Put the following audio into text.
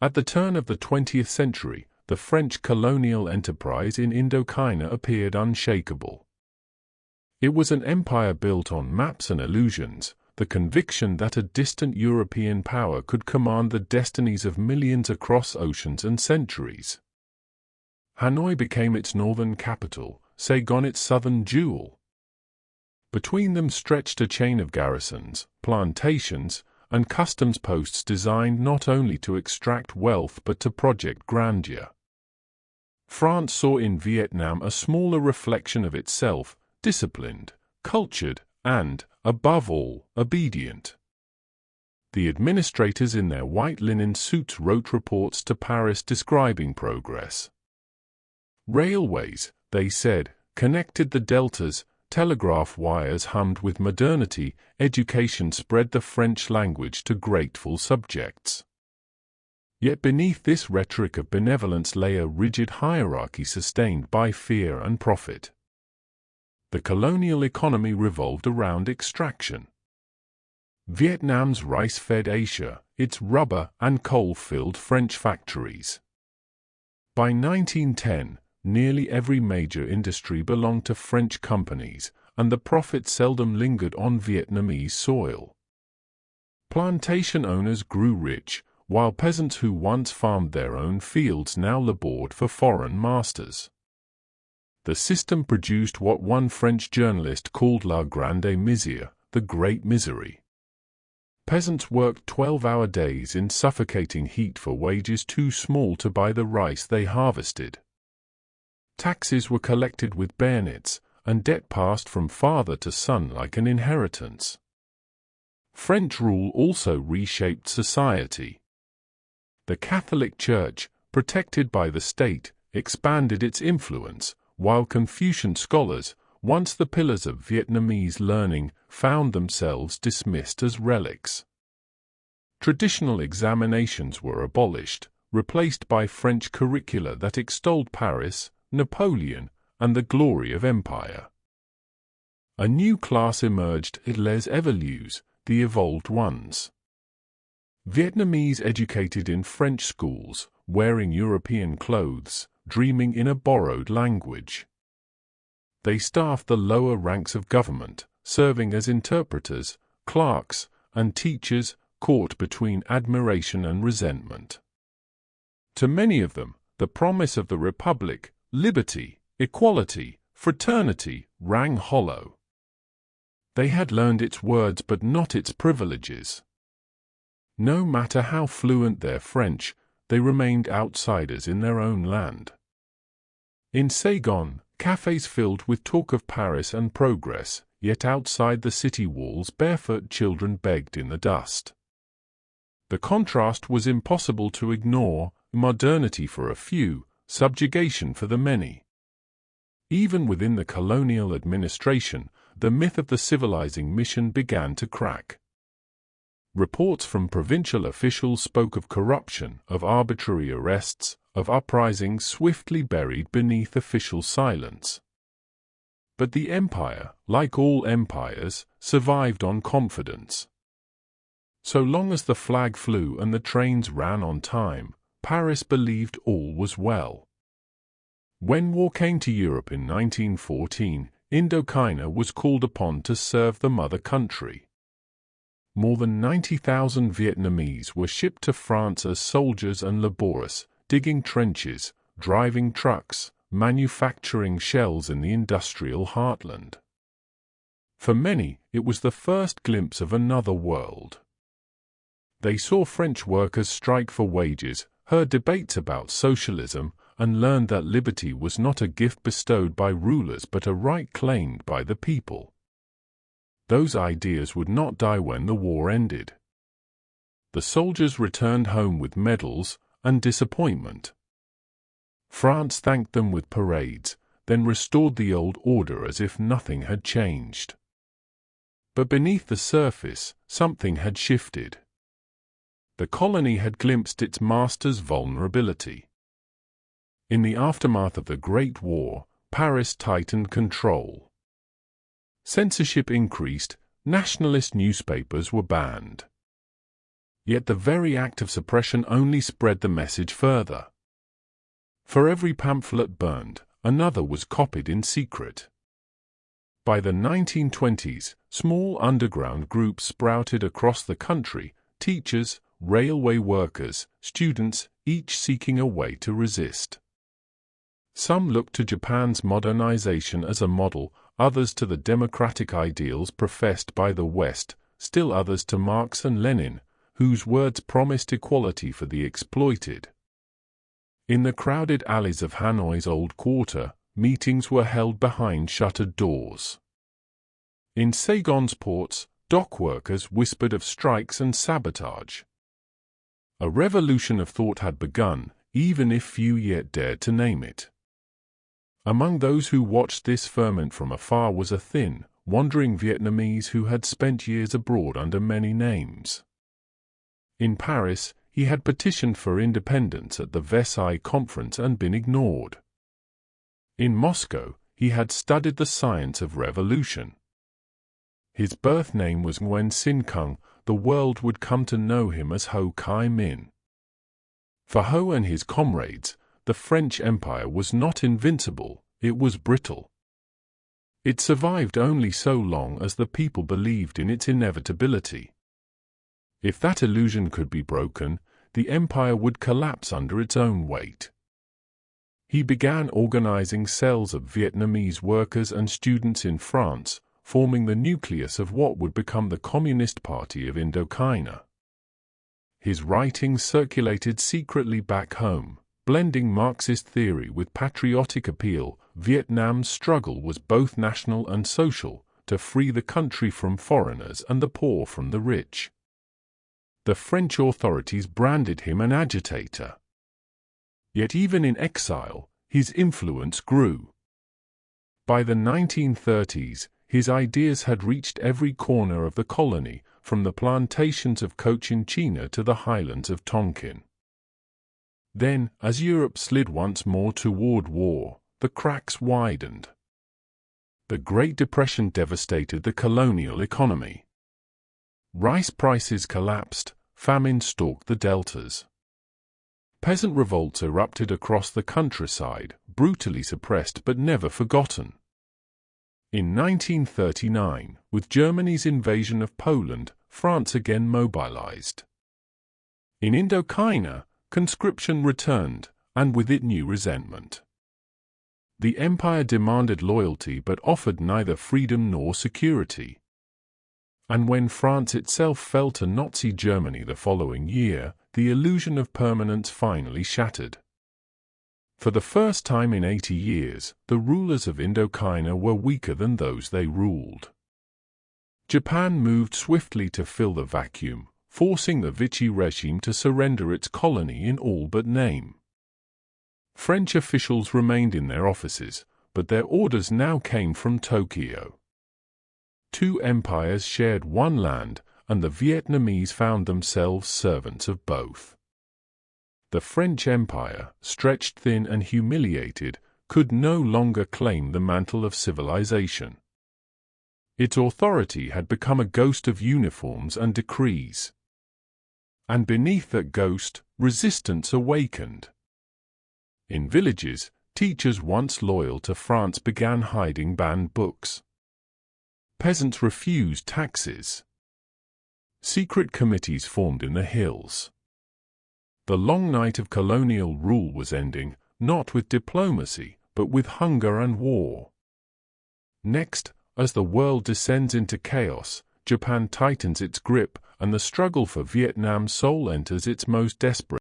At the turn of the 20th century, the French colonial enterprise in Indochina appeared unshakable. It was an empire built on maps and illusions, the conviction that a distant European power could command the destinies of millions across oceans and centuries. Hanoi became its northern capital, Saigon its southern jewel. Between them stretched a chain of garrisons, plantations, and customs posts designed not only to extract wealth but to project grandeur. France saw in Vietnam a smaller reflection of itself, disciplined, cultured, and, above all, obedient. The administrators in their white linen suits wrote reports to Paris describing progress. Railways, they said, connected the deltas, telegraph wires hummed with modernity, education spread the French language to grateful subjects. Yet beneath this rhetoric of benevolence lay a rigid hierarchy sustained by fear and profit. The colonial economy revolved around extraction. Vietnam's rice fed Asia, its rubber and coal filled French factories. By 1910, nearly every major industry belonged to French companies, and the profit seldom lingered on Vietnamese soil. Plantation owners grew rich, while peasants who once farmed their own fields now labored for foreign masters. The system produced what one French journalist called la grande misère, the great misery. Peasants worked 12-hour days in suffocating heat for wages too small to buy the rice they harvested. Taxes were collected with bayonets, and debt passed from father to son like an inheritance. French rule also reshaped society. The Catholic Church, protected by the state, expanded its influence, while Confucian scholars, once the pillars of Vietnamese learning, found themselves dismissed as relics. Traditional examinations were abolished, replaced by French curricula that extolled Paris, Napoleon, and the glory of empire. A new class emerged, les évolués, the evolved ones. Vietnamese educated in French schools, wearing European clothes, dreaming in a borrowed language. They staffed the lower ranks of government, serving as interpreters, clerks, and teachers, caught between admiration and resentment. To many of them, the promise of the Republic, liberty, equality, fraternity, rang hollow. They had learned its words but not its privileges. No matter how fluent their French, they remained outsiders in their own land. In Saigon, cafes filled with talk of Paris and progress, yet outside the city walls barefoot children begged in the dust. The contrast was impossible to ignore, modernity for a few, subjugation for the many. Even within the colonial administration, the myth of the civilizing mission began to crack. Reports from provincial officials spoke of corruption, of arbitrary arrests, of uprisings swiftly buried beneath official silence. But the empire, like all empires, survived on confidence. So long as the flag flew and the trains ran on time, Paris believed all was well. When war came to Europe in 1914, Indochina was called upon to serve the mother country. More than 90,000 Vietnamese were shipped to France as soldiers and laborers, digging trenches, driving trucks, manufacturing shells in the industrial heartland. For many, it was the first glimpse of another world. They saw French workers strike for wages, heard debates about socialism, and learned that liberty was not a gift bestowed by rulers but a right claimed by the people. Those ideas would not die when the war ended. The soldiers returned home with medals and disappointment. France thanked them with parades, then restored the old order as if nothing had changed. But beneath the surface, something had shifted. The colony had glimpsed its master's vulnerability. In the aftermath of the Great War, Paris tightened control. Censorship increased, nationalist newspapers were banned. Yet the very act of suppression only spread the message further. For every pamphlet burned, another was copied in secret. By the 1920s, small underground groups sprouted across the country, teachers, railway workers, students, each seeking a way to resist. Some looked to Japan's modernization as a model, others to the democratic ideals professed by the West, still others to Marx and Lenin, whose words promised equality for the exploited. In the crowded alleys of Hanoi's old quarter, meetings were held behind shuttered doors. In Saigon's ports, dock workers whispered of strikes and sabotage. A revolution of thought had begun, even if few yet dared to name it. Among those who watched this ferment from afar was a thin, wandering Vietnamese who had spent years abroad under many names. In Paris, he had petitioned for independence at the Versailles Conference and been ignored. In Moscow, he had studied the science of revolution. His birth name was Nguyen Sin Kung. The world would come to know him as Ho Chi Minh. For Ho and his comrades, the French Empire was not invincible, it was brittle. It survived only so long as the people believed in its inevitability. If that illusion could be broken, the empire would collapse under its own weight. He began organizing cells of Vietnamese workers and students in France, forming the nucleus of what would become the Communist Party of Indochina. His writings circulated secretly back home, blending Marxist theory with patriotic appeal. Vietnam's struggle was both national and social, to free the country from foreigners and the poor from the rich. The French authorities branded him an agitator. Yet even in exile, his influence grew. By the 1930s, his ideas had reached every corner of the colony, from the plantations of Cochinchina to the highlands of Tonkin. Then, as Europe slid once more toward war, the cracks widened. The Great Depression devastated the colonial economy. Rice prices collapsed, famine stalked the deltas. Peasant revolts erupted across the countryside, brutally suppressed but never forgotten. In 1939, with Germany's invasion of Poland, France again mobilized. In Indochina, conscription returned, and with it new resentment. The empire demanded loyalty but offered neither freedom nor security. And when France itself fell to Nazi Germany the following year, the illusion of permanence finally shattered. For the first time in 80 years, the rulers of Indochina were weaker than those they ruled. Japan moved swiftly to fill the vacuum, forcing the Vichy regime to surrender its colony in all but name. French officials remained in their offices, but their orders now came from Tokyo. Two empires shared one land, and the Vietnamese found themselves servants of both. The French Empire, stretched thin and humiliated, could no longer claim the mantle of civilization. Its authority had become a ghost of uniforms and decrees. And beneath that ghost, resistance awakened. In villages, teachers once loyal to France began hiding banned books. Peasants refused taxes. Secret committees formed in the hills. The long night of colonial rule was ending, not with diplomacy, but with hunger and war. Next, as the world descends into chaos, Japan tightens its grip, and the struggle for Vietnam's soul enters its most desperate